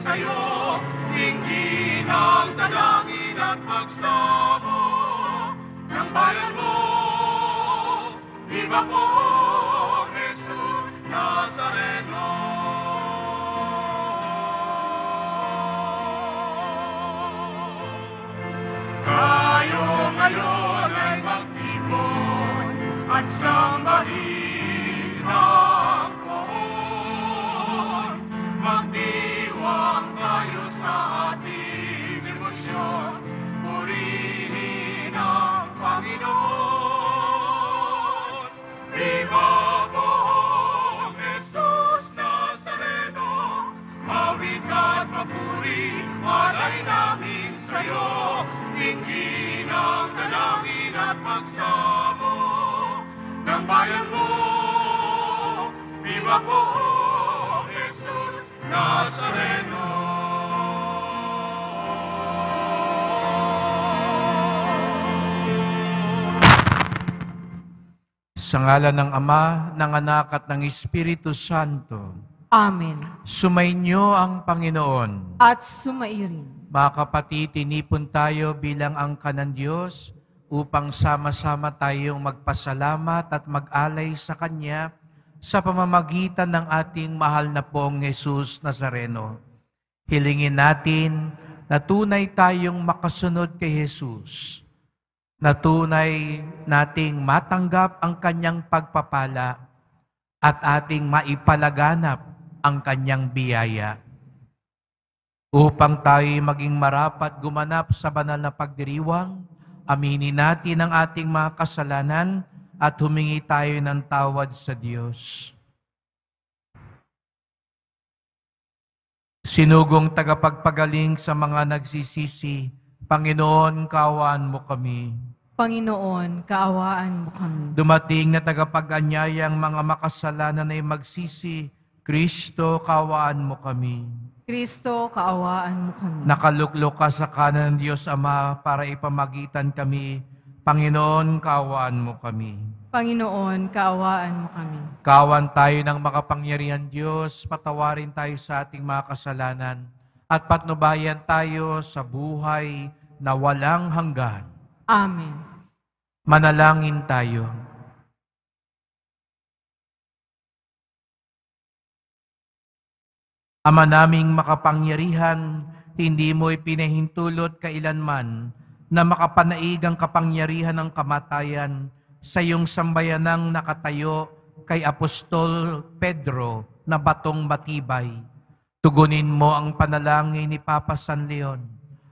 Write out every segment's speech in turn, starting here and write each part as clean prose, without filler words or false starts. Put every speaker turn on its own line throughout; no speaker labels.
sa'yo, hindi ng dalangin at pagsamo ng bayan mo. Viva po, Jesus Nazareno. Tayo ngayon ay magtipon at sambahin ang Poon. Magdiwang tayo sa ating demosyon, purihin ang Panginoon. Viva Poong Jesus Nazareno, awit at papuri, alay namin sa'yo, hindi ng dalangin at pagsamo ng bayan mo. Viva Poong Jesus Nazareno.
Sa ngalan ng Ama, ng Anak at ng Espiritu Santo.
Amen.
Sumainyo ang Panginoon.
At sumairin.
Mga kapatid, tinipon tayo bilang angkan ng Diyos upang sama-sama tayong magpasalamat at mag-alay sa Kanya sa pamamagitan ng ating mahal na pong Jesus Nazareno. Hilingin natin na tunay tayong makasunod kay Jesus, na tunay nating matanggap ang Kanyang pagpapala at ating maipalaganap ang Kanyang biyaya. Upang tayo maging marapat gumanap sa banal na pagdiriwang, aminin natin ang ating mga kasalanan at humingi tayo ng tawad sa Diyos. Sinugong tagapagpagaling sa mga nagsisisi, Panginoon, kaawaan mo kami.
Panginoon, kaawaan mo kami.
Dumating na tagapag-anyayang mga makasalanan ay magsisi, Kristo, kaawaan mo kami.
Kristo, kaawaan mo kami.
Nakaluklok ka sa kanan ng Diyos Ama para ipamagitan kami. Panginoon, kaawaan mo kami.
Panginoon, kaawaan mo kami.
Kawan tayo ng makapangyarihan Diyos, patawarin tayo sa ating mga kasalanan at patnubayan tayo sa buhay na walang hanggan.
Amen.
Manalangin tayo. Ama naming makapangyarihan, hindi mo ipinahintulot kailanman na makapanaig ang kapangyarihan ng kamatayan sa iyong sambayanang nakatayo kay Apostol Pedro na batong matibay. Tugunin mo ang panalangin ni Papa San Leon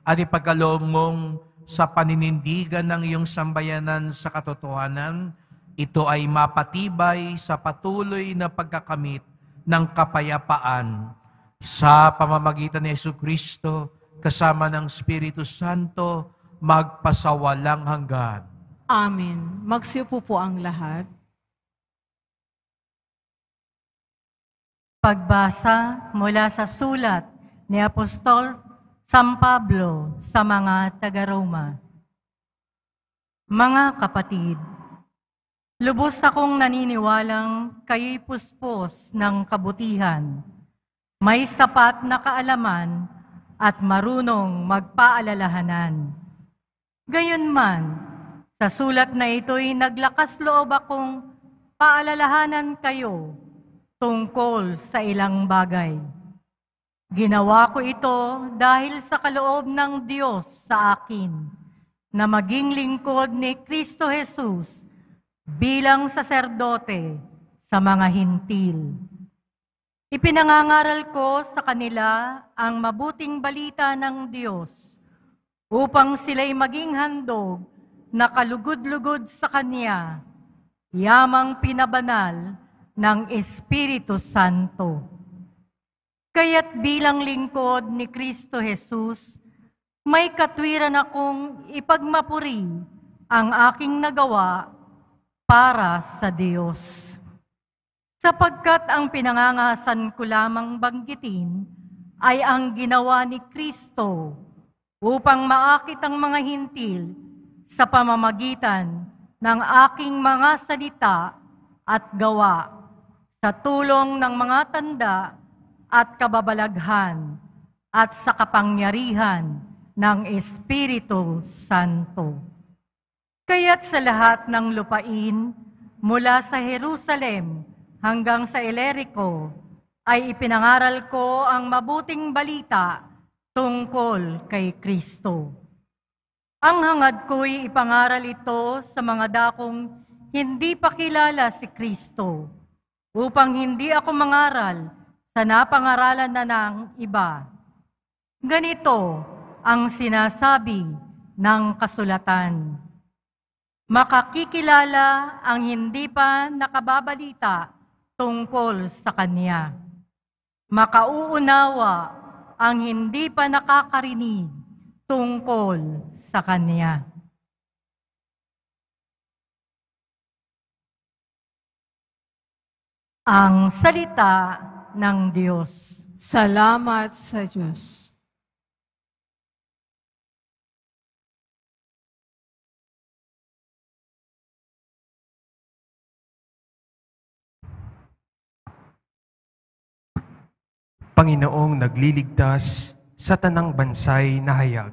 at ipagkaloob mong sa paninindigan ng iyong sambayanan sa katotohanan, ito ay mapatibay sa patuloy na pagkakamit ng kapayapaan sa pamamagitan ni Jesucristo kasama ng Espiritu Santo magpasawalang hanggan.
Amen. Magsiupo po ang lahat.
Pagbasa mula sa sulat ni Apostol San Pablo sa mga taga-Roma. Mga kapatid, lubos akong naniniwalang kayo'y puspos ng kabutihan, may sapat na kaalaman at marunong magpaalalahanan. Gayunman, sa sulat na ito'y naglakas loob akong paalalahanan kayo tungkol sa ilang bagay. Ginawa ko ito dahil sa kaloob ng Diyos sa akin na maging lingkod ni Kristo Jesus bilang saserdote sa mga hintil. Ipinangangaral ko sa kanila ang mabuting balita ng Diyos upang sila'y maging handog na kalugod-lugod sa Kanya, yamang pinabanal ng Espiritu Santo. Kaya't bilang lingkod ni Kristo Jesus, may katwiran akong ipagmapuri ang aking nagawa para sa Diyos. Sapagkat ang pinangangasan ko lamang banggitin ay ang ginawa ni Kristo upang maakit ang mga hintil sa pamamagitan ng aking mga salita at gawa sa tulong ng mga tanda at kababalaghan at sa kapangyarihan ng Espiritu Santo. Kaya't sa lahat ng lupain, mula sa Jerusalem hanggang sa Ilerico, ay ipinangaral ko ang mabuting balita tungkol kay Kristo. Ang hangad ko'y ipangaral ito sa mga dakong hindi pa kilala si Kristo, upang hindi ako mangaral sa napangaralan na ng iba. Ganito ang sinasabi ng kasulatan: makakikilala ang hindi pa nakababalita tungkol sa Kanya. Makauunawa ang hindi pa nakakarinig tungkol sa Kanya. Ang salita ng Diyos.
Salamat sa Diyos.
Panginoong nagliligtas sa tanang bansay na hayag.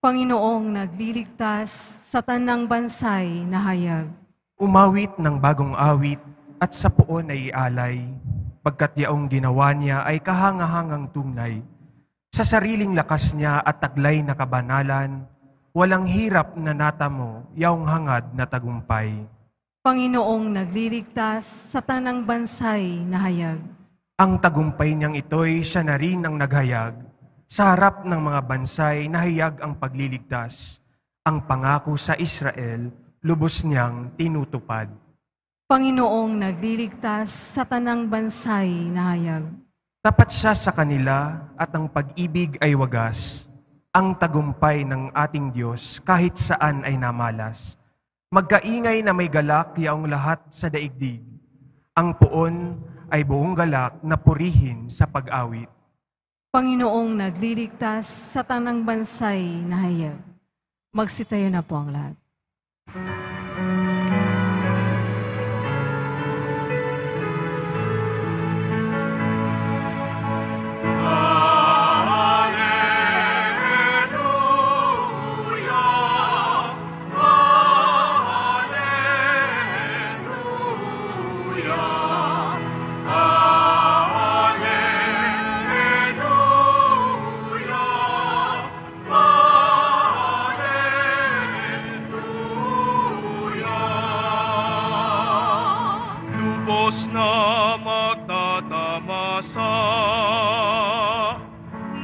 Panginoong nagliligtas sa tanang bansay na hayag.
Umawit ng bagong awit at sa puon ay ialay, pagkat yaong ginawa niya ay kahangahangang tunay. Sa sariling lakas niya at taglay na kabanalan, walang hirap na natamo, yaong hangad na tagumpay.
Panginoong nagliligtas sa tanang bansay na hayag.
Ang tagumpay niyang ito'y siya na rin ang naghayag. Sa harap ng mga bansay, nahayag ang pagliligtas. Ang pangako sa Israel, lubos niyang tinutupad.
Panginoong nagliligtas sa tanang bansay na hayag.
Tapat siya sa kanila at ang pag-ibig ay wagas. Ang tagumpay ng ating Diyos kahit saan ay namalas. Magkaingay na may galak yaong lahat sa daigdig. Ang puon ay buong galak na purihin sa pag-awit.
Panginoong nagliligtas sa tanang bansay na hayag. Magsitayo na po ang lahat.
Lubos na magtatamasa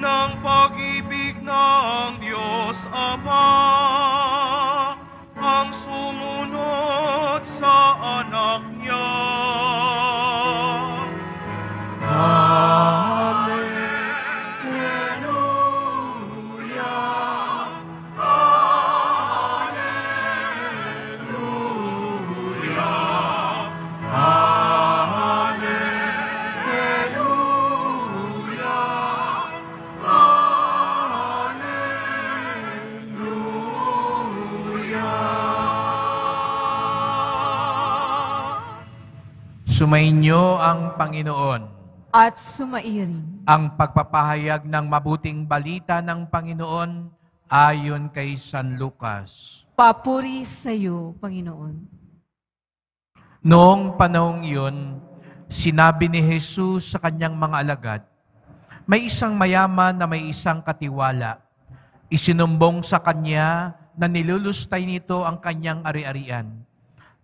ng pag-ibig ng Diyos Ama, ang sumunod sa anak niya.
Sumainyo ang Panginoon.
At sumairin.
Ang pagpapahayag ng mabuting balita ng Panginoon ayon kay San Lucas.
Papuri sa iyo, Panginoon.
Noong panahong iyon, sinabi ni Jesus sa kanyang mga alagad, may isang mayaman na may isang katiwala. Isinumbong sa kanya na nilulustay nito ang kanyang ari-arian.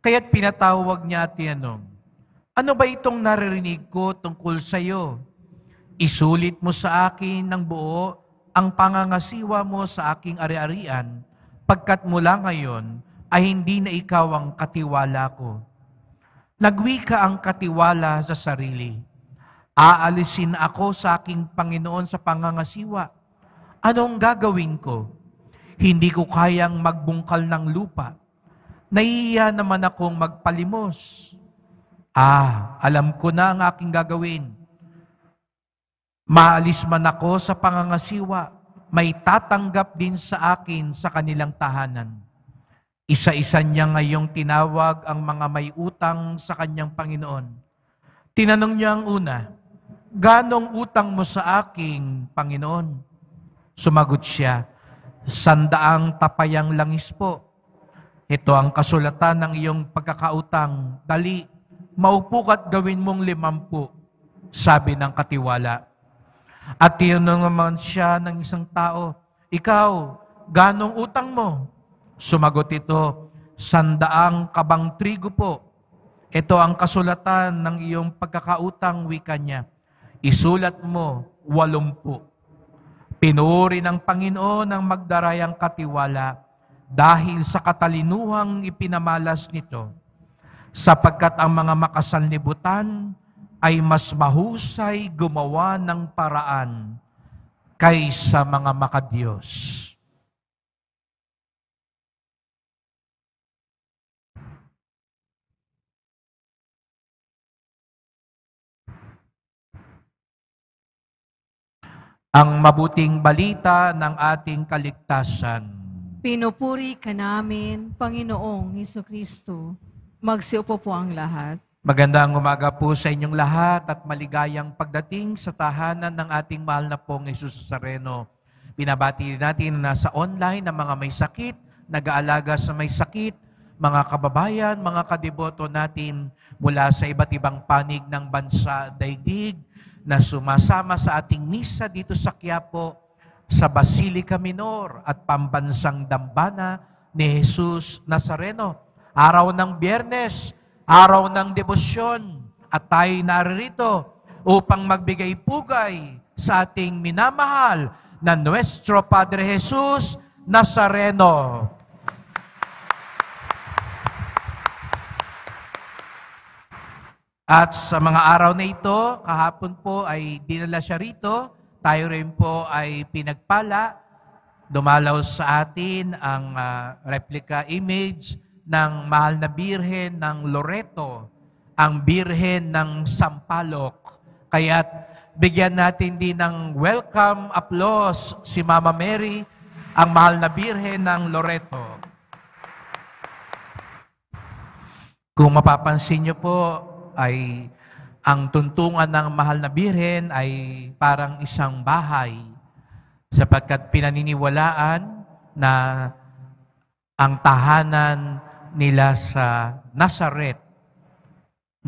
Kaya't pinatawag niya at tinanong, ano ba itong naririnig ko tungkol sa iyo? Isulit mo sa akin ng buo ang pangangasiwa mo sa aking ari-arian, pagkat mula ngayon ay hindi na ikaw ang katiwala ko. Nagwika ang katiwala sa sarili. Aalisin ako sa aking Panginoon sa pangangasiwa. Anong gagawin ko? Hindi ko kayang magbungkal ng lupa. Nahihiya naman akong magpalimos. Alam ko na ang aking gagawin. Maalis man ako sa pangangasiwa, may tatanggap din sa akin sa kanilang tahanan. Isa-isa niya ngayong tinawag ang mga may utang sa kanyang Panginoon. Tinanong niya ang una, ganong utang mo sa aking Panginoon? Sumagot siya, 100 tapayang langis po. Ito ang kasulatan ng iyong pagkakautang. Dali, maupo ka't gawin mong 50, sabi ng katiwala. At tinanong naman siya ng isang tao, ikaw, ganong utang mo? Sumagot ito, 100 kabang trigo po. Ito ang kasulatan ng iyong pagkakautang, wika niya. Isulat mo 80. Pinuri ng Panginoon ang magdarayang katiwala dahil sa katalinuhang ipinamalas nito, sapagkat ang mga makasanlibutan ay mas mahusay gumawa ng paraan kaysa mga makadiyos. Ang mabuting balita ng ating kaligtasan.
Pinupuri ka namin, Panginoong Hesukristo. Magsiupo po ang lahat.
Magandang umaga po sa inyong lahat at maligayang pagdating sa tahanan ng ating mahal na pong Jesus Nazareno. Binabati natin na nasa online ng mga may sakit, nag-aalaga sa may sakit, mga kababayan, mga kadeboto natin mula sa iba't ibang panig ng bansa daigdig, na sumasama sa ating misa dito sa Quiapo, sa Basilica Minor at Pambansang Dambana ni Jesus Nazareno. Araw ng Biyernes, araw ng debosyon, at tayo naririto upang magbigay pugay sa ating minamahal na Nuestro Padre Jesus Nazareno. At sa mga araw na ito, kahapon po ay dinala siya rito. Tayo rin po ay pinagpala. Dumalaw sa atin ang replica image ng mahal na Birhen ng Loreto, ang Birhen ng Sampaloc. Kaya't bigyan natin din ng welcome applause si Mama Mary, ang mahal na Birhen ng Loreto. Kung mapapansin niyo po, ay ang tuntungan ng mahal na Birhen ay parang isang bahay sapagkat pinaniniwalaan na ang tahanan nila sa Nazaret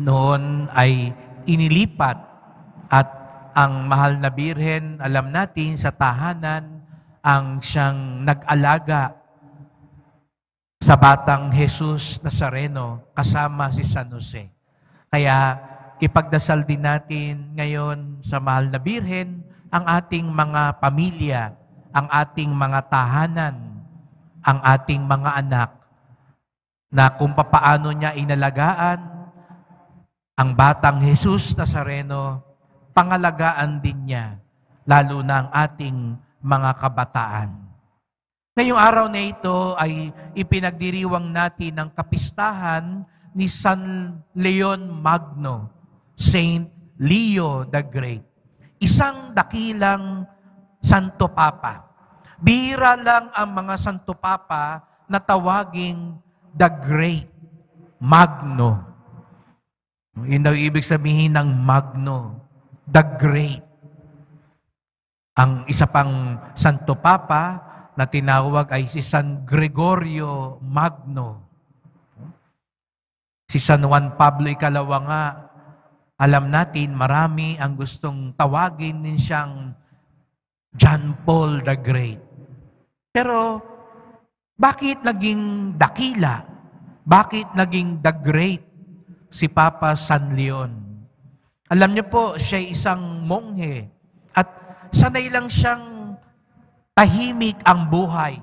noon ay inilipat at ang mahal na Birhen, alam natin sa tahanan ang siyang nag-alaga sa batang Jesus Nazareno kasama si San Jose. Kaya ipagdasal din natin ngayon sa mahal na Birhen ang ating mga pamilya, ang ating mga tahanan, ang ating mga anak, na kung papaano niya inalagaan ang batang Jesus Nazareno, pangalagaan din niya, lalo na ang ating mga kabataan. Ngayong araw na ito ay ipinagdiriwang natin ang kapistahan ni San Leon Magno, Saint Leo the Great. Isang dakilang Santo Papa. Bihira lang ang mga Santo Papa na tawaging the Great, Magno. Yun daw ibig sabihin ng Magno, the Great. Ang isa pang Santo Papa na tinawag ay si San Gregorio Magno. Si San Juan Pablo Ikalawa nga, alam natin marami ang gustong tawagin din siyang John Paul the Great. Pero bakit naging dakila? Bakit naging the Great si Papa San Leon? Alam niyo po, siya isang monghe at sanay lang siyang tahimik ang buhay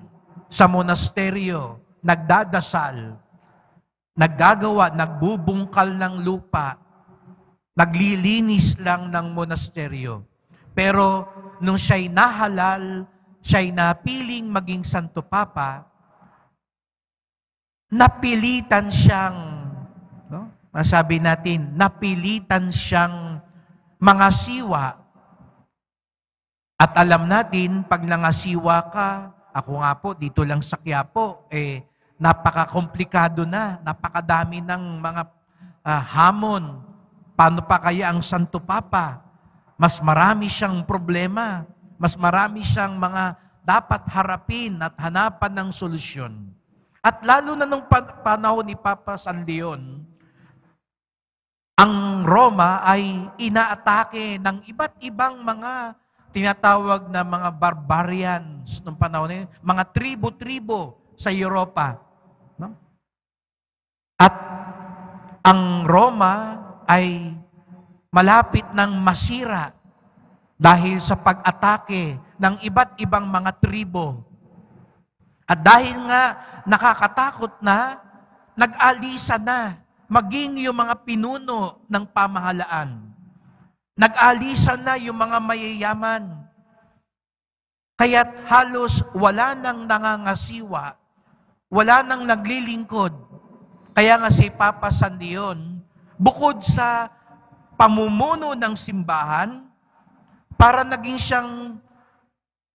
sa monasteryo, nagdadasal, naggagawa, nagbubungkal ng lupa, naglilinis lang ng monasteryo. Pero nung siya'y nahalal, siya'y napiling maging Santo Papa, napilitan siyang, masabi natin, napilitan siyang mangasiwa. At alam natin, pag nangasiwa ka, ako nga po, dito lang sa Quiapo, napaka-komplikado na, napakadami ng mga hamon. Paano pa kaya ang Santo Papa? Mas marami siyang problema. Mas marami siyang mga dapat harapin at hanapan ng solusyon. At lalo na nung panahon ni Papa San Leon, ang Roma ay inaatake ng iba't ibang mga tinatawag na mga barbarians nung panahon na yun, mga tribo-tribo sa Europa. No? At ang Roma ay malapit ng masira dahil sa pag-atake ng iba't ibang mga tribo. At dahil nga nakakatakot na, nag-alisa na maging yung mga pinuno ng pamahalaan. Nag-alisa na yung mga mayayaman. Kaya't halos wala nang nangangasiwa, wala nang naglilingkod. Kaya nga si Papa San Leon, bukod sa pamumuno ng simbahan, para naging siyang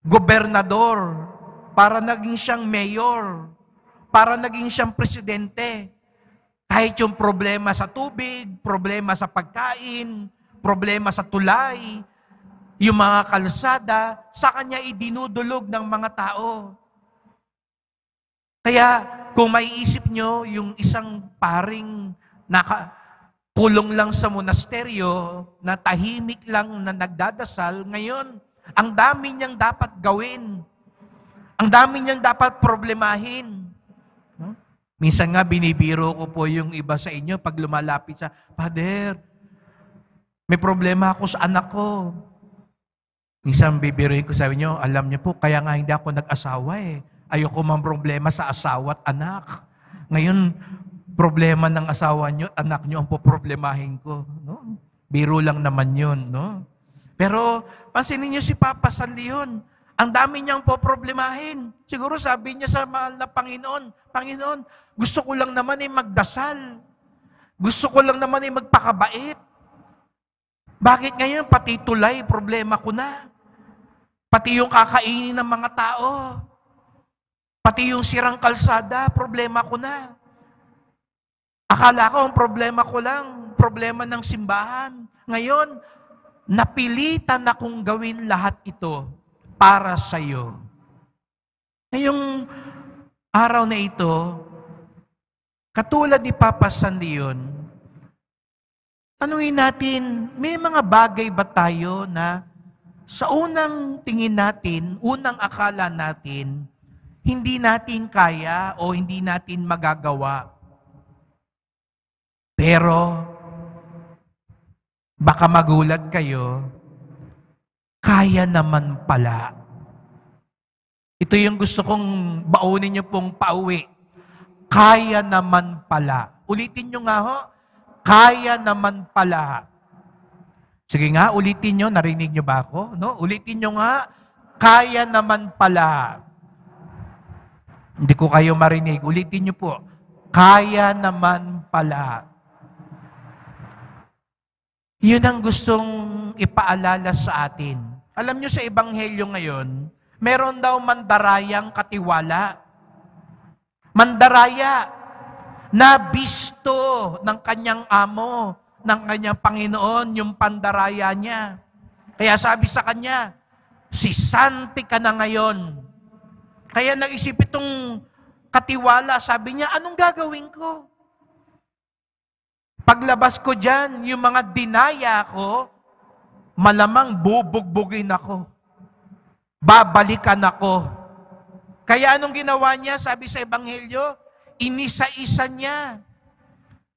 gobernador, para naging siyang mayor, para naging siyang presidente. Kahit yung problema sa tubig, problema sa pagkain, problema sa tulay, yung mga kalsada, sa kanya idinudulog ng mga tao. Kaya kung maiisip nyo, yung isang paring kulong lang sa monasteryo, na tahimik lang na nagdadasal, ngayon, ang dami niyang dapat gawin. Ang dami niyang dapat problemahin. Minsan nga, binibiro ko po yung iba sa inyo pag lumalapit sa, Father, may problema ako sa anak ko. Minsan bibiruin ko, sabi niyo, alam niyo po, kaya nga hindi ako nag-asawa eh. Ayoko mang problema sa asawa at anak. Ngayon, problema ng asawa niyo at anak niyo ang poproblemahin ko. No? Biro lang naman yun. No? Pero, pansinin niyo si Papa San Leon, ang dami niyang poproblemahin. Siguro sabi niya sa mahal na Panginoon, Panginoon, gusto ko lang naman magdasal. Gusto ko lang naman magpakabait. Bakit ngayon pati tulay, problema ko na? Pati yung kakainin ng mga tao. Pati yung sirang kalsada, problema ko na. Akala ko ang problema ko lang, problema ng simbahan. Ngayon, napilitan akong gawin lahat ito para sa iyo. Ngayong araw na ito, katulad ni Papa San Leon, tanungin natin, may mga bagay ba tayo na sa unang tingin natin, unang akala natin, hindi natin kaya o hindi natin magagawa? Pero, baka magulat kayo, kaya naman pala. Ito yung gusto kong baunin niyo pong pauwi. Kaya naman pala. Ulitin niyo nga ho, kaya naman pala. Sige nga, ulitin niyo, narinig niyo ba ako? No? Ulitin niyo nga, kaya naman pala. Hindi ko kayo marinig. Ulitin niyo po, kaya naman pala. Yun ang gustong ipaalala sa atin. Alam niyo sa Ebanghelyo ngayon, meron daw mandarayang katiwala. Mandaraya na bisto ng kanyang amo, ng kanyang Panginoon, yung pandaraya niya. Kaya sabi sa kanya, sisanti ka na ngayon. Kaya nag-isip itong katiwala, sabi niya, anong gagawin ko? Paglabas ko dyan, yung mga dinaya ko, malamang bubugbugin ako. Babalikan ako. Kaya anong ginawa niya? Sabi sa Ebanghelyo, inisa-isa niya.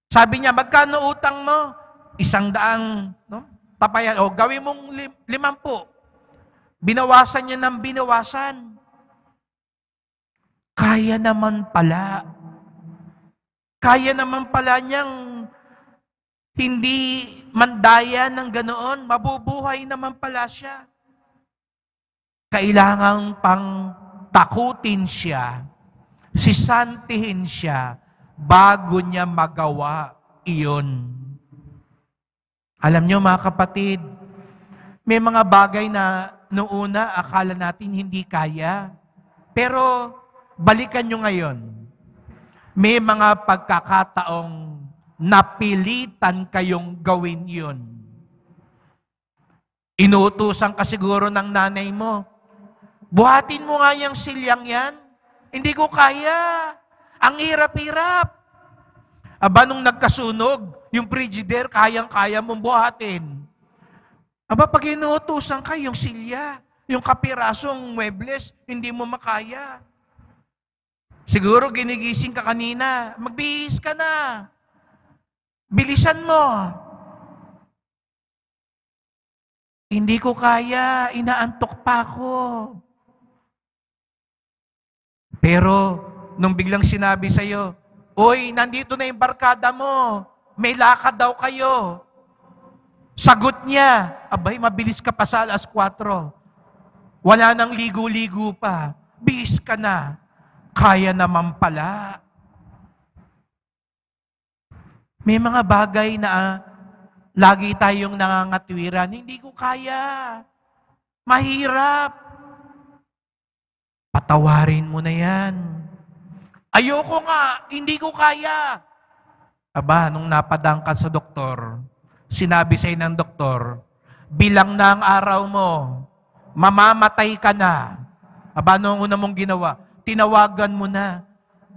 Sabi niya, magkano utang mo? 100, no? Tapayan. O, gawin mong 50. Binawasan niya ng binawasan. Kaya naman pala. Kaya naman pala niyang hindi mandaya ng ganoon, mabubuhay naman pala siya. Kailangan pang takutin siya, sisantihin siya, bago niya magawa iyon. Alam niyo mga kapatid, may mga bagay na noong una akala natin hindi kaya, pero balikan niyo ngayon. May mga pagkakataong napilitan kayong gawin yun. Inuutusan ka siguro ng nanay mo, buhatin mo nga yung silyang yan. Hindi ko kaya. Ang hirap-hirap. Aba, nung nagkasunog, yung frigidaire, kayang-kaya mong buhatin. Aba, pag inuutusan ka, yung silya, yung kapirasong muebles, hindi mo makaya. Siguro ginigising ka kanina, magbihis ka na. Bilisan mo. Hindi ko kaya, inaantok pa ako. Pero, nung biglang sinabi sa'yo, Uy, nandito na yung barkada mo, may lakad daw kayo. Sagot niya, abay, mabilis ka pa sa 4:00. Wala nang ligo-ligo pa. Bihis ka na. Kaya naman pala. May mga bagay na lagi tayong nangangatwiran, hindi ko kaya. Mahirap. Patawarin mo na yan. Ayoko nga, hindi ko kaya. Aba, nung napadang ka sa doktor, sinabi sa'yo ng doktor, bilang na ang araw mo, mamamatay ka na. Aba, nung una mong ginawa, tinawagan mo na.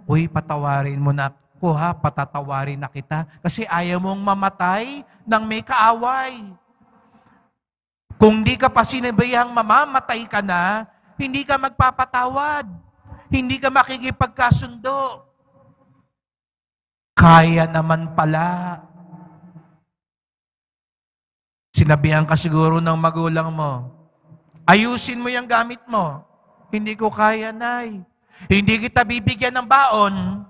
Uy, patawarin mo na. Ha, patatawarin na kita kasi ayaw mong mamatay nang may kaaway. Kung di ka pa sinabayang mamamatay ka na, hindi ka magpapatawad. Hindi ka makikipagkasundo. Kaya naman pala. Sinabihan ka siguro ng magulang mo, ayusin mo yung gamit mo. Hindi ko kaya, Nay. Hindi kita bibigyan ng baon.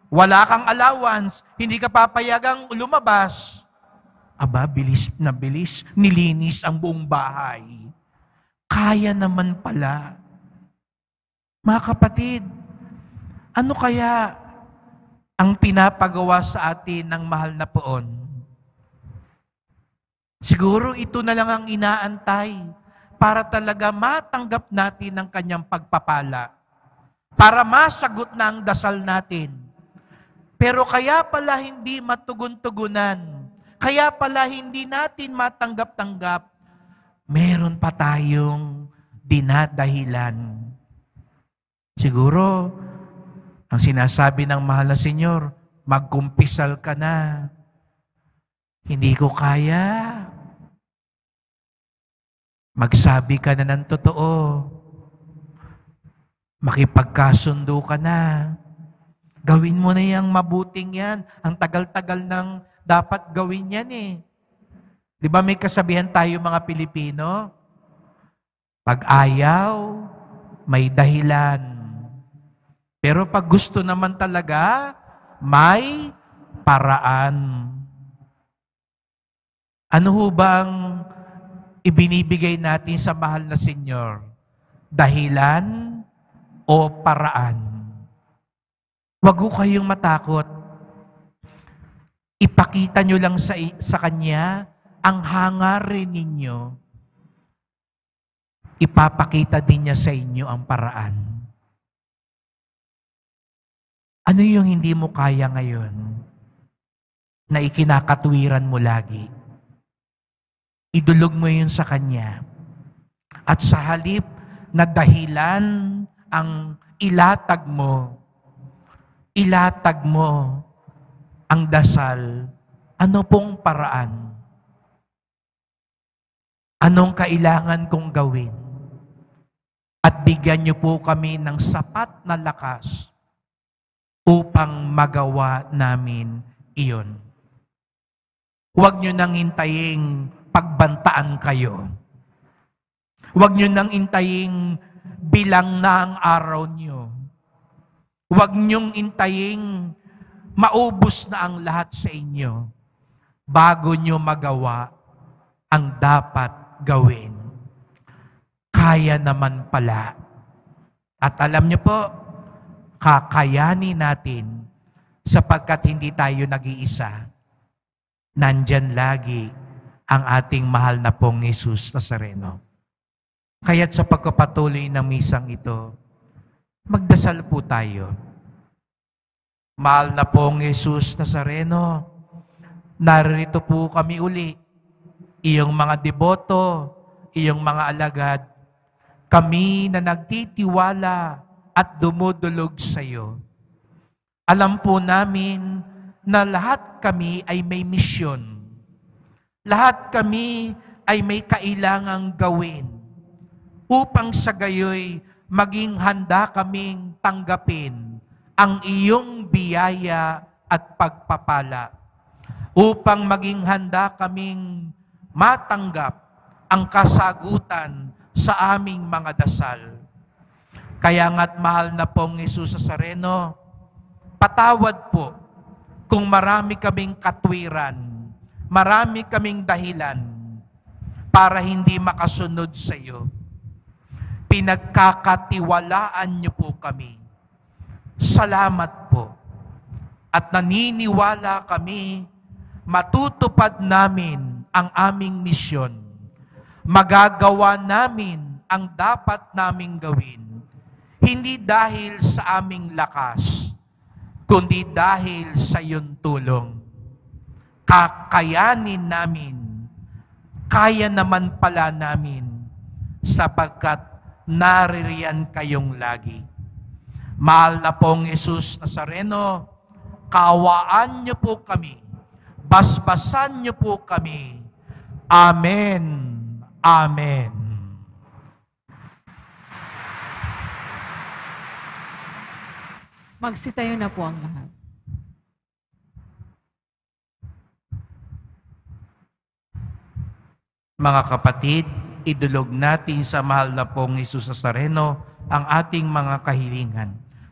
Wala kang allowance, hindi ka papayagang lumabas. Aba, bilis na bilis, nilinis ang buong bahay. Kaya naman pala. Mga kapatid, ano kaya ang pinapagawa sa atin ng mahal na poon? Siguro ito na lang ang inaantay para talaga matanggap natin ang kanyang pagpapala. Para masagot na ang dasal natin. Pero kaya pala hindi matugon-tugunan, kaya pala hindi natin matanggap-tanggap, meron pa tayong dinadahilan. Siguro, ang sinasabi ng mahal na Senyor, magkumpisal ka na. Hindi ko kaya. Magsabi ka na ng totoo. Makipagkasundo ka na. Gawin mo na yung mabuting yan. Ang tagal-tagal nang dapat gawin yan eh. Di ba may kasabihan tayo mga Pilipino? Pag ayaw, may dahilan. Pero pag gusto naman talaga, may paraan. Ano ho ba ang ibinibigay natin sa mahal na Senyor? Dahilan o paraan? Huwag ho kayong matakot. Ipakita nyo lang sa Kanya ang hangarin ninyo. Ipapakita din niya sa inyo ang paraan. Ano yung hindi mo kaya ngayon na ikinakatwiran mo lagi? Idulog mo yun sa Kanya. At sa halip na dahilan ang ilatag mo ang dasal, ano pong paraan? Anong kailangan kong gawin? At bigyan niyo po kami ng sapat na lakas upang magawa namin iyon. Huwag niyo nang hintayin pagbantaan kayo. Huwag niyo nang hintayin bilang na ang araw niyo. Huwag niyong intayin maubos na ang lahat sa inyo bago niyo magawa ang dapat gawin. Kaya naman pala. At alam niyo po, kakayanin natin sapagkat hindi tayo nag-iisa. Nandyan lagi ang ating mahal na pong Jesus Nazareno. Kaya't sa pagpapatuloy ng misang ito, magdasal po tayo. Mahal na pong Jesus Nazareno, narito po kami uli. iyong mga deboto, iyong mga alagad, kami na nagtitiwala at dumudulog sa iyo. Alam po namin na lahat kami ay may misyon. Lahat kami ay may kailangang gawin upang sa gayoy maging handa kaming tanggapin ang iyong biyaya at pagpapala. Upang maging handa kaming matanggap ang kasagutan sa aming mga dasal. Kaya nga't mahal na pong Jesus Nazareno, patawad po kung marami kaming katwiran, marami kaming dahilan para hindi makasunod sa iyo. Pinagkakatiwalaan niyo po kami. Salamat po. At naniniwala kami, matutupad namin ang aming misyon. Magagawa namin ang dapat naming gawin. Hindi dahil sa aming lakas, kundi dahil sa iyong tulong. Kakayanin namin, kaya naman pala namin, sapagkat naririyan kayong lagi. Mahal na pong Jesus Nazareno, kaawaan niyo po kami, basbasan niyo po kami. Amen. Amen.
Magsitayo na po ang lahat.
Mga kapatid, idulog natin sa mahal na pong Jesus Nazareno ang ating mga kahilingan.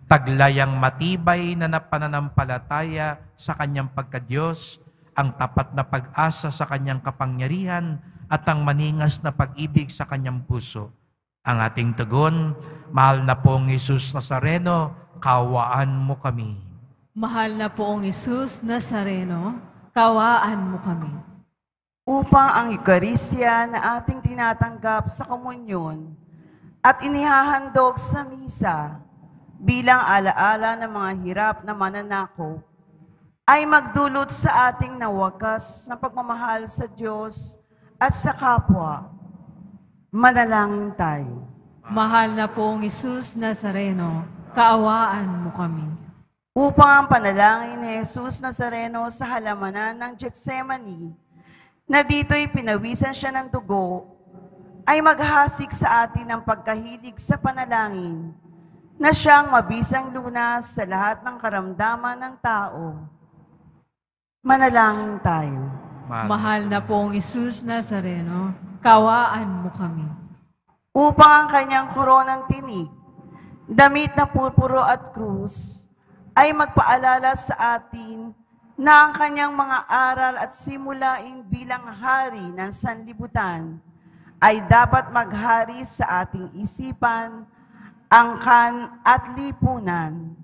Taglayang matibay na pananampalataya sa kanyang pagkadiyos, ang tapat na pag-asa sa kanyang kapangyarihan, at ang maningas na pag-ibig sa kanyang puso. Ang ating tugon, mahal na pong Jesus Nazareno, kaawaan mo kami.
Mahal na poong Jesus Nazareno, kaawaan mo kami.
Upang ang Eucharistia na ating tinatanggap sa komunyon at inihahandog sa misa bilang alaala ng mga hirap na mananakop, ay magdulot sa ating nawakas na pagmamahal sa Diyos at sa kapwa. Manalangin tayo.
Mahal na poong Jesus Nazareno, kaawaan mo kami.
Upang ang panalangin ni Jesus Nazareno sa halamanan ng Getsemani, na dito'y pinawisan siya ng dugo, ay maghasik sa atin ng pagkahilig sa panalangin, na siyang mabisang lunas sa lahat ng karamdaman ng tao. Manalangin tayo.
Mahal na poong Jesus Nazareno, kaawaan mo kami.
Upang ang kanyang koronang tinig, damit na purpuro at krus, ay magpaalala sa atin na ang kanyang mga aral at simulain bilang hari ng sanlibutan ay dapat maghari sa ating isipan, angkan at lipunan.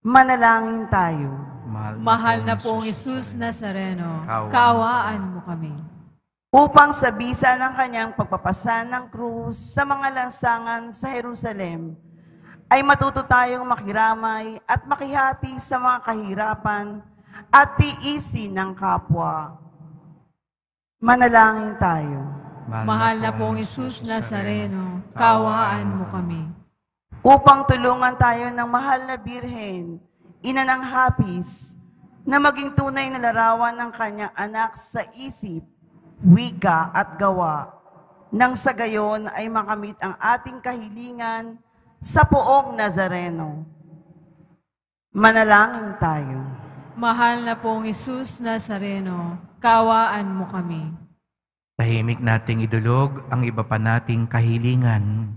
Manalangin tayo.
Mahal na poong Jesus Nazareno, kaawaan mo kami.
Upang sa bisa ng kanyang pagpapasan ng krus sa mga lansangan sa Jerusalem, ay matuto tayong makiramay at makihati sa mga kahirapan at tiisin ng kapwa. Manalangin tayo.
Mahal na poong Jesus Nazareno, kaawaan mo kami.
Upang tulungan tayo ng mahal na Birhen, ina ng hapis, na maging tunay na larawan ng kanyang anak sa isip, wika at gawa, nang sa gayon ay makamit ang ating kahilingan sa poong Nazareno. Manalangin tayo.
Mahal na poong Jesus Nazareno, kaawaan mo kami.
Tahimik nating idulog ang iba pa nating kahilingan.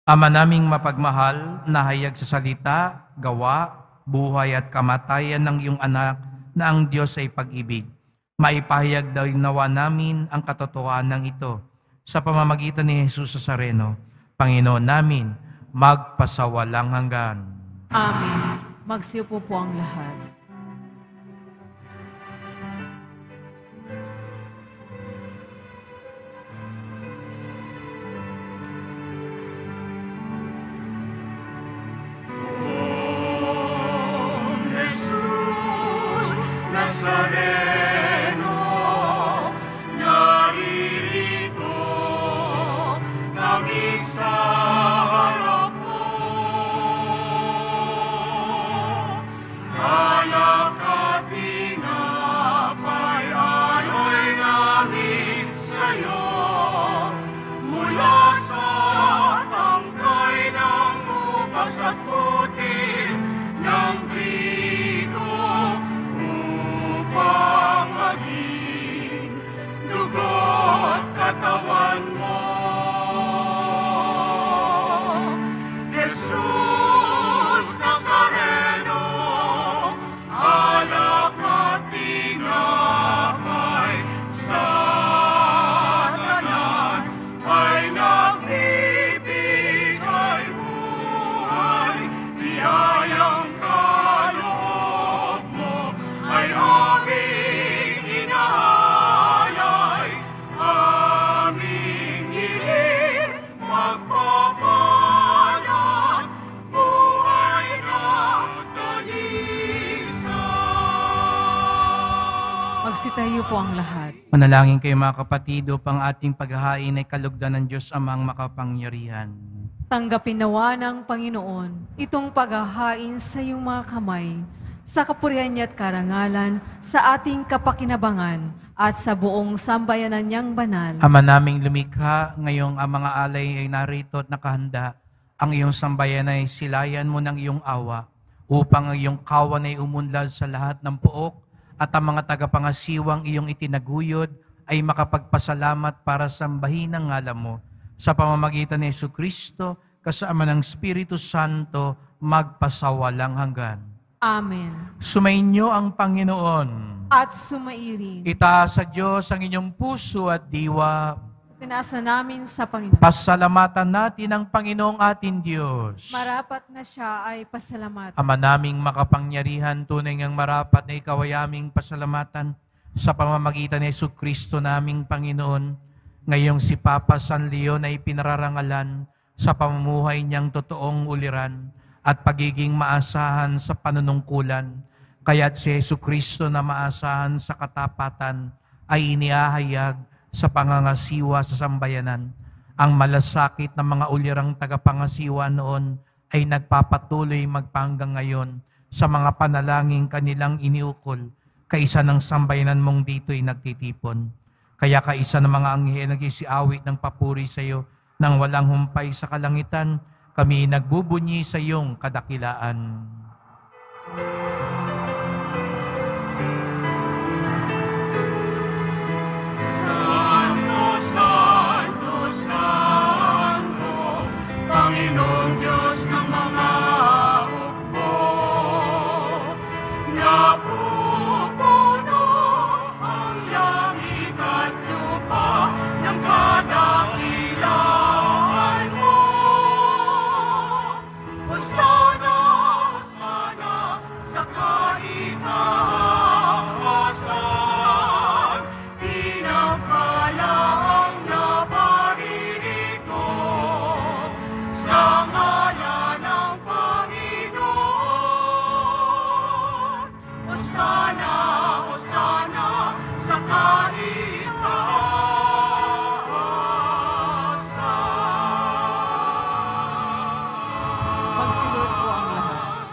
Ama naming mapagmahal, nahayag sa salita, gawa, buhay at kamatayan ng iyong anak na ang Diyos ay pag-ibig. Maipahayag daw nawa namin ang katotohanan ito sa pamamagitan ni Jesus Nazareno, Panginoon namin, magpasawalang hanggan.
Amen. Magsiupo po ang lahat. po ang lahat.
Manalangin kayo mga kapatid upang ating paghahain ay kalugdan ng Diyos Amang makapangyarihan.
Tanggapin nawa ng Panginoon itong paghahain sa iyong mga kamay, sa kapurihan niya at karangalan, sa ating kapakinabangan, at sa buong sambayanan niyang banal.
Ama naming lumikha, ngayong ang mga alay ay narito at nakahanda. Ang iyong sambayan ay silayan mo ng iyong awa, upang ang iyong kawan ay umunlad sa lahat ng pook, at ang mga tagapangasiwang iyong itinaguyod ay makapagpasalamat para sambahin ang ngalan mo. Sa pamamagitan ni Jesucristo, kasama ng Espiritu Santo, magpasawalang hanggan.
Amen.
Sumainyo ang Panginoon.
At sumairin.
Itaas sa Diyos ang inyong puso at diwa.
Tinaasa namin sa Panginoon.
Pasalamatan natin ang Panginoong ating Diyos.
Marapat na siya ay pasalamat.
Ama naming makapangyarihan, tunay ngang marapat na ikaw ay aming pasalamatan sa pamamagitan ni Jesucristo naming Panginoon. Ngayong si Papa San Leon ay pinararangalan sa pamumuhay niyang totoong uliran at pagiging maasahan sa panunungkulan. Kaya't si Jesucristo na maasahan sa katapatan ay iniahayag sa pangangasiwa sa sambayanan. Ang malasakit ng mga ulirang tagapangasiwa noon ay nagpapatuloy magpahanggang ngayon sa mga panalangin kanilang iniukol. Kaisa ng sambayanan mong dito'y nagtitipon. Kaya kaisa ng mga anghel nag-isiawit ng papuri sa iyo nang walang humpay sa kalangitan, kami nagbubunyi sa iyong kadakilaan.
Santo, Santo, Santo, Panginoong Diyos ng mga hukbo, napupuno ang langit at lupa ng kadakilaan mo. Hosana, Hosana sa kaitaasan, pinagpala ang naparirito sa ngalan ng Panginoon. Hosana, Hosana sa kaitaasan.
Magsilod po ang lahat.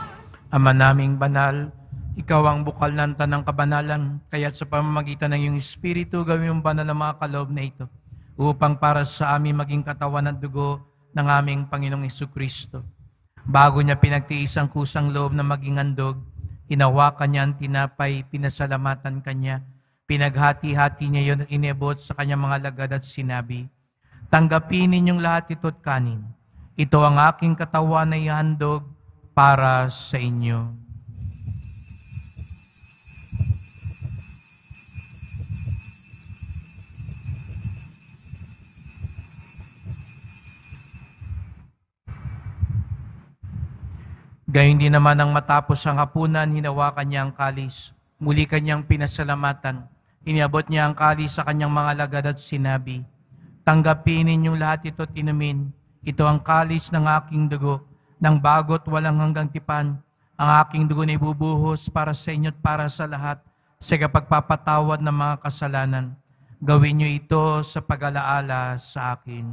Ama naming banal, ikaw ang bukal ng tanang kabanalan, kaya't sa pamamagitan ng iyong Espiritu, gawin mong banal ang mga kaloob na ito, upang para sa amin maging katawan at dugo ng aming Panginoong Jesucristo. Bago niya pinagtiis ang kusang loob na maging handog, hinawakan niya ang tinapay, pinasalamatan kanya, pinaghati-hati niya yon at inebot sa kanyang mga lagad at sinabi, "Tanggapin ninyong lahat ito at kanin. Ito ang aking katawan na ihandog para sa inyo." Gayun din naman ang matapos ang hapunan, hinawakan niya ang kalis. Muli kanyang pinasalamatan. Iniabot niya ang kalis sa kanyang mga lagad at sinabi, "Tanggapin ninyong lahat ito at inumin. Ito ang kalis ng aking dugo, ng bago't walang hanggang tipan. Ang aking dugo na ibubuhos para sa inyo at para sa lahat sa kapagpapatawad ng mga kasalanan. Gawin niyo ito sa pag-alaala sa akin."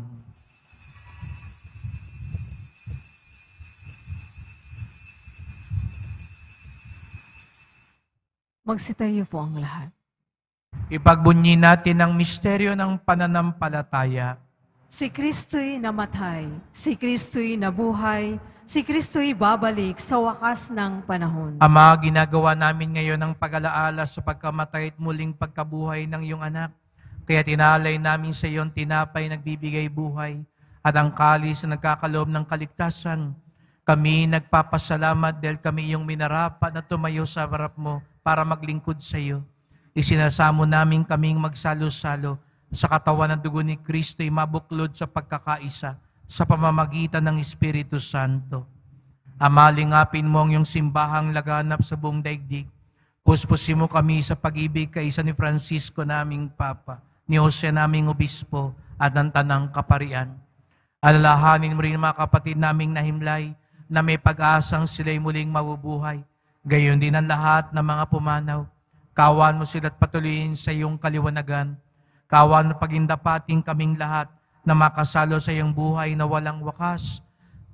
Magsitayo po ang lahat.
Ipagbunyi natin ang misteryo ng pananampalataya.
Si Kristo'y namatay, si Kristo'y nabuhay, si Kristo'y babalik sa wakas ng panahon.
Ama, ginagawa namin ngayon ang pag-alaala sa pagkamatay at muling pagkabuhay ng iyong anak. Kaya tinalay namin sa iyong tinapay nagbibigay buhay at ang kalis na nagkakaloob ng kaligtasan. Kami nagpapasalamat dahil kami iyong minarapat na tumayo sa harap mo para maglingkod sa iyo. Isinasamo namin kaming magsalo-salo sa katawan ng dugo ni Kristo'y mabuklod sa pagkakaisa sa pamamagitan ng Espiritu Santo. Ama, lingapin mo ang iyong simbahang laganap sa buong daigdig. Puspusin mo kami sa pag-ibig kaisa ni Francisco naming Papa, ni Jose naming Obispo at ng Tanang Kaparian. Alalahanin mo rin mga kapatid naming nahimlay na may pag-asang sila'y muling mabubuhay. Gayon din ang lahat ng mga pumanaw. Kawan mo sila't patuloyin sa iyong kaliwanagan. Kawan mo pagindapating kaming lahat na makasalo sa iyong buhay na walang wakas.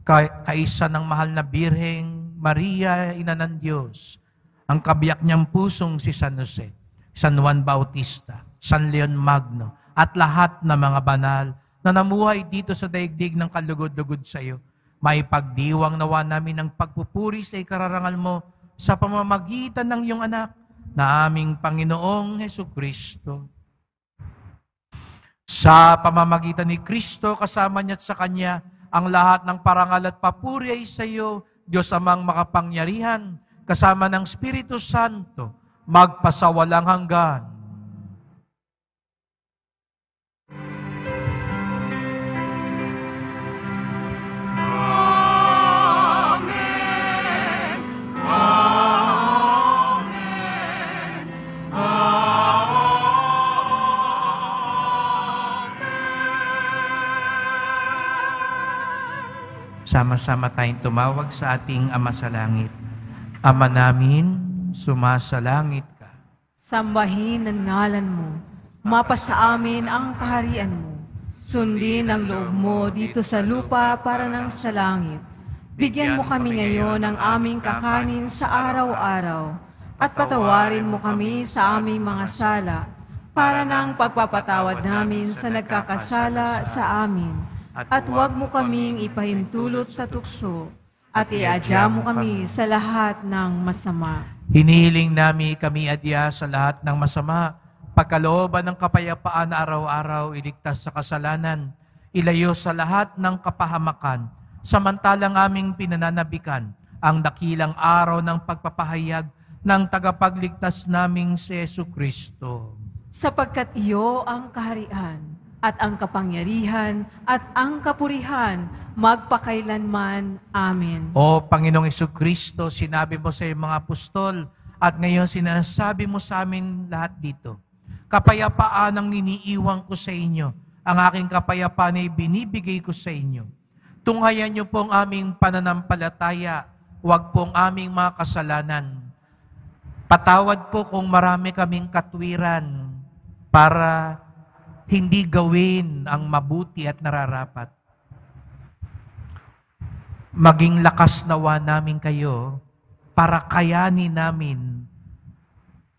Kaisa ng mahal na Birheng Maria, Ina ng Diyos, ang kabiyak niyang pusong si San Jose, San Juan Bautista, San Leon Magno, at lahat ng mga banal na namuhay dito sa daigdig ng kalugod-lugod sa iyo. Maipagdiwang nawa namin ang pagpupuri sa ikararangal mo sa pamamagitan ng iyong anak na aming Panginoong Hesukristo. Sa pamamagitan ni Kristo, kasama niya at sa Kanya, ang lahat ng parangal at papuri ay sa iyo, Diyos Amang makapangyarihan, kasama ng Espiritu Santo, magpasawalang hanggan. Sama-sama tayong tumawag sa ating Ama sa Langit. Ama namin, sumasalangit ka.
Sambahin ang ngalan mo. Mapasa amin ang kaharian mo. Sundin ang loob mo dito sa lupa para ng sa langit. Bigyan mo kami ngayon ng aming kakanin sa araw-araw. At patawarin mo kami sa aming mga sala para ng pagpapatawad namin sa nagkakasala sa amin. At huwag mo kaming ipahintulot sa tukso at iadya mo kami sa lahat ng masama.
Hinihiling namin kami adya sa lahat ng masama, pagkalooban ng kapayapaan na araw-araw, iligtas sa kasalanan, ilayo sa lahat ng kapahamakan, samantalang aming pinananabikan ang dakilang araw ng pagpapahayag ng tagapagligtas naming si Jesucristo.
Sapagkat iyo ang kaharian, at ang kapangyarihan, at ang kapurihan, magpakailanman. Amen.
O Panginoong Jesucristo, sinabi mo sa iyong mga apostol, at ngayon sinasabi mo sa amin lahat dito, kapayapaan ang iniiwan ko sa inyo, ang aking kapayapaan ay binibigay ko sa inyo. Tunghayan niyo po ang aming pananampalataya, huwag po ang aming mga kasalanan. Patawad po kung marami kaming katwiran para hindi gawin ang mabuti at nararapat. Maging lakas nawa namin kayo para kayanin namin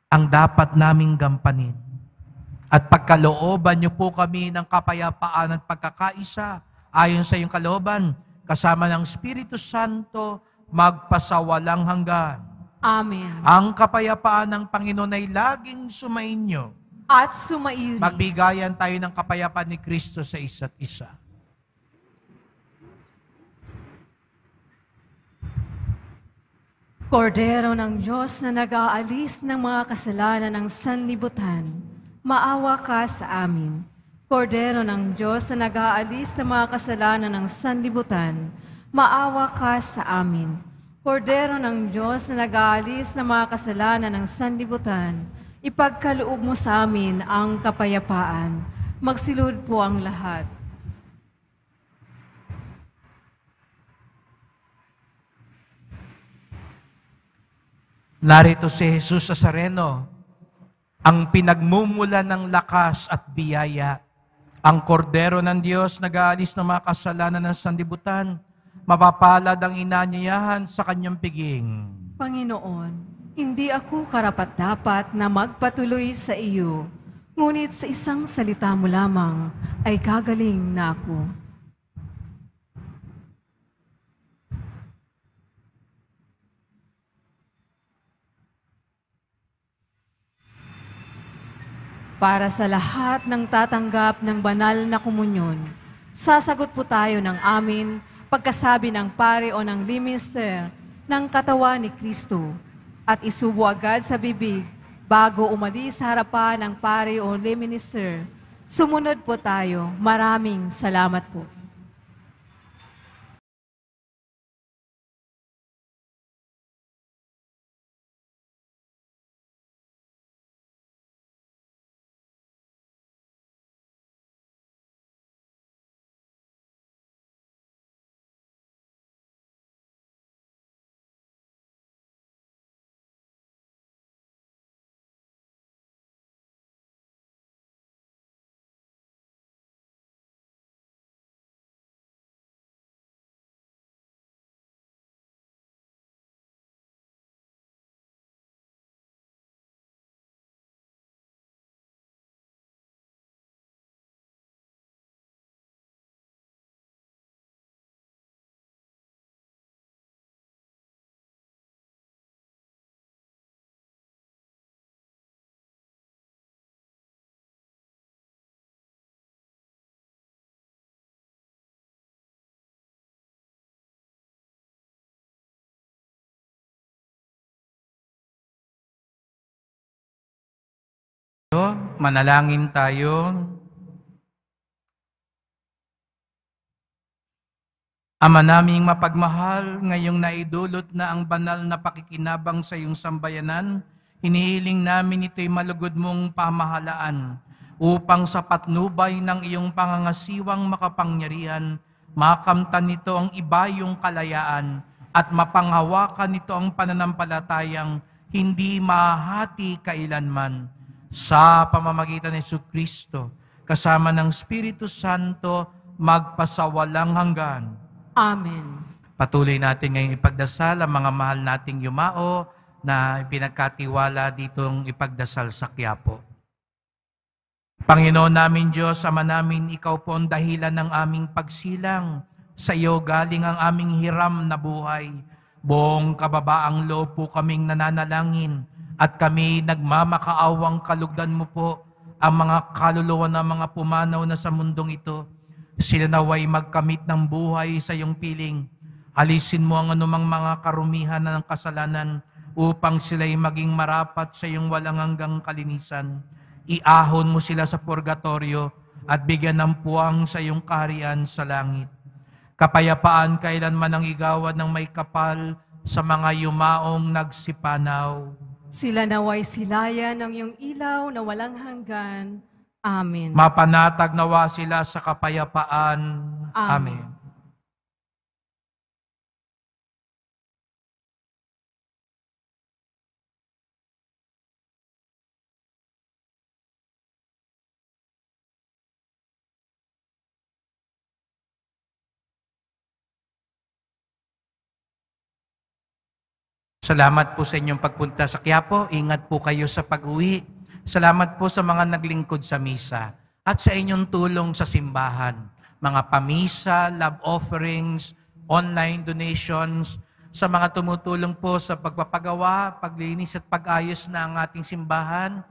ang dapat naming gampanin. At pagkalooban niyo po kami ng kapayapaan at pagkakaisa ayon sa iyong kalooban, kasama ng Espiritu Santo, magpasawalang hanggan.
Amen.
Ang kapayapaan ng Panginoon ay laging sumainyo.
At sumairi.
Magbigayan tayo ng kapayapaan ni Kristo sa isa't isa.
Kordero ng Diyos na nag-aalis ng mga kasalanan ng sanlibutan, maawa ka sa amin. Kordero ng Diyos na nag-aalis ng mga kasalanan ng sanlibutan, maawa ka sa amin. Kordero ng Diyos na nag-aalis ng mga kasalanan ng sanlibutan, ipagkaloob mo sa amin ang kapayapaan. Magsilod po ang lahat.
Narito si Jesus Nazareno, ang pinagmumula ng lakas at biyaya, ang kordero ng Diyos nag-aalis ng mga kasalanan ng sanlibutan, mapapalad ang inanyayahan sa kanyang piging.
Panginoon, hindi ako karapat-dapat na magpatuloy sa iyo, ngunit sa isang salita mo lamang ay gagaling na ako. Para sa lahat ng tatanggap ng banal na komunyon, sasagot po tayo ng amin pagkasabi ng pare o ng liminister ng katawan ni Kristo at isubo agad sa bibig bago umalis sa harapan ng pare o liminister. Sumunod po tayo. Maraming salamat po.
Manalangin tayo. Ama naming mapagmahal, ngayong naidulot na ang banal na pakikinabang sa iyong sambayanan, hinihiling namin ito'y malugod mong pamahalaan upang sa patnubay ng iyong pangangasiwang makapangyarihan, makamtan nito ang ibayong kalayaan at mapanghawakan nito ang pananampalatayang hindi mahati kailanman. Sa pamamagitan ni Jesucristo, kasama ng Espiritu Santo, magpasawalang hanggan.
Amen.
Patuloy natin ngayong ipagdasal ang mga mahal nating yumao na pinagkatiwala ditong ipagdasal sa Quiapo. Panginoon namin Diyos, Ama namin, Ikaw po ang dahilan ng aming pagsilang. Sa iyo galing ang aming hiram na buhay. Buong kababaang loob po kaming nananalangin at kami nagmamakaawang kalugdan mo po ang mga kaluluwa ng mga pumanaw na sa mundong ito. Sila naway magkamit ng buhay sa iyong piling. Alisin mo ang anumang mga karumihan ng kasalanan upang sila'y maging marapat sa iyong walang hanggang kalinisan. Iahon mo sila sa purgatorio at bigyan ng puwang sa iyong kaharian sa langit. Kapayapaan kailanman ang igawad ng may kapal sa mga yumaong nagsipanaw.
Sila naway silayan ng iyong ilaw na walang hanggan. Amen.
Mapanatag nawa sila sa kapayapaan. Amen. Salamat po sa inyong pagpunta sa Quiapo. Ingat po kayo sa pag-uwi. Salamat po sa mga naglingkod sa misa at sa inyong tulong sa simbahan. Mga pamisa, love offerings, online donations, sa mga tumutulong po sa pagpapagawa, paglinis at pag-ayos na ang ating simbahan.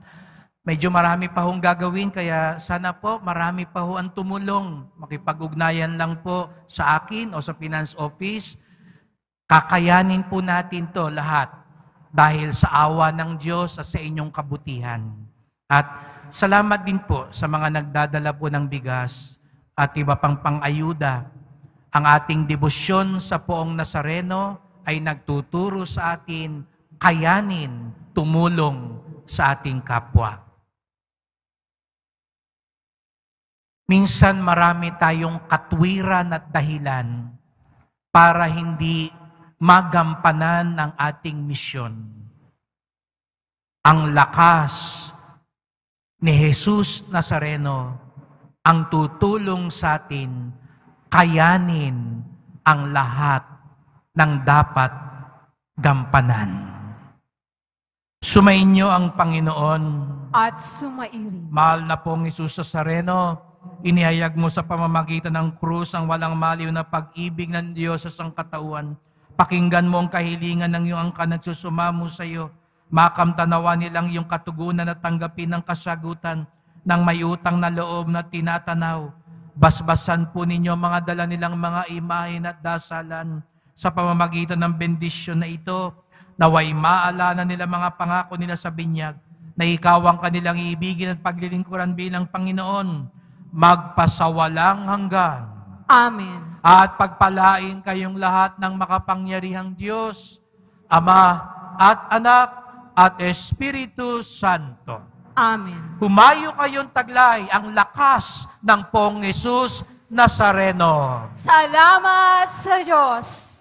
Medyo marami pa hong gagawin, kaya sana po marami pa ho ang tumulong. Makipag-ugnayan lang po sa akin o sa Finance Office. Kakayanin po natin to lahat dahil sa awa ng Diyos at sa inyong kabutihan. At salamat din po sa mga nagdadala po ng bigas at iba pang pang-ayuda. Ang ating debosyon sa Poong Nazareno ay nagtuturo sa atin kayanin, tumulong sa ating kapwa. Minsan marami tayong katwiran at dahilan para hindi magampanan ang ating misyon. Ang lakas ni Jesus Nazareno ang tutulong sa atin kayanin ang lahat ng dapat gampanan. Sumainyo ang Panginoon
At sumairin.
Mahal na pong Jesus Nazareno, inihayag mo sa pamamagitan ng krus ang walang maliw na pag-ibig ng Diyos sa sangkatauhan. Pakinggan mo ang kahilingan ng iyong angkan nagsusumamo sa iyo. Makamtanawa nilang iyong katugunan at tanggapin ang kasagutan ng may utang na loob na tinatanaw. Basbasan po ninyo mga dala nilang mga imahin at dasalan sa pamamagitan ng bendisyon na ito. Naway maalala nila mga pangako nila sa binyag na ikaw ang kanilang iibigin at paglilingkuran bilang Panginoon, magpasawalang hanggan.
Amen.
At pagpalain kayong lahat ng makapangyarihang Diyos, Ama at Anak at Espiritu Santo.
Amen.
Humayo kayong taglay ang lakas ng Poong Jesus Nazareno.
Salamat sa Diyos.